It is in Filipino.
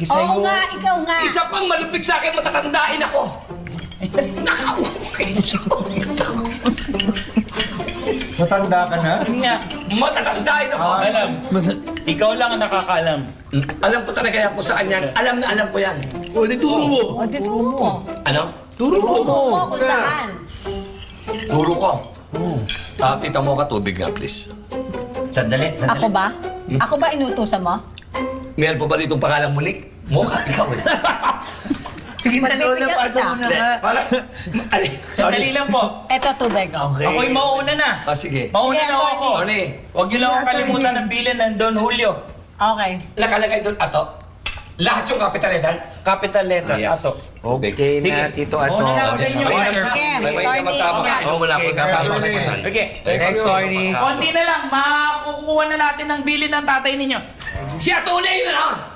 Oo nga, ikaw nga. Isa pang malupit sa akin, matatandain ako. Nakauwi. Matanda ka na? Nga, Matatandain ako. alam. Ikaw lang ang nakakaalam. Alam ko talaga yan kung saan yan. Alam na alam ko yan. O, di turo mo. O, turo mo. Ano? Turo mo. Turo mo kung saan. Turo ko. Tita mo ka tubig nga, please. Sandali. Ako ba? Ako ba inutusan mo? Meron pa ba ditong pangalan mo, Nick? Mukha, ikaw eh. Sige na, Lola, pasok mo na nga. Parang, Sandali lang po. Eto, tubig. Okay. Ako'y mauuna na. sige. Mauna Sige, na ako. Ano eh? Huwag niyo lang akong kalimutan ng bilan ng Don Julio. Okay. Nakalagay doon, ato. Lahat yung capital letter. Capital letter. Ato. Okay na, Tito Ato. Mauna na ako sa inyo. Sige, May Tony. tama ka. Ikaw mo lang. Pagkakapasan. Okay. Next, Tony. Konti na lang. Makukuha na natin ng bilin ng tatay ninyo. Si Atulay yun, ha?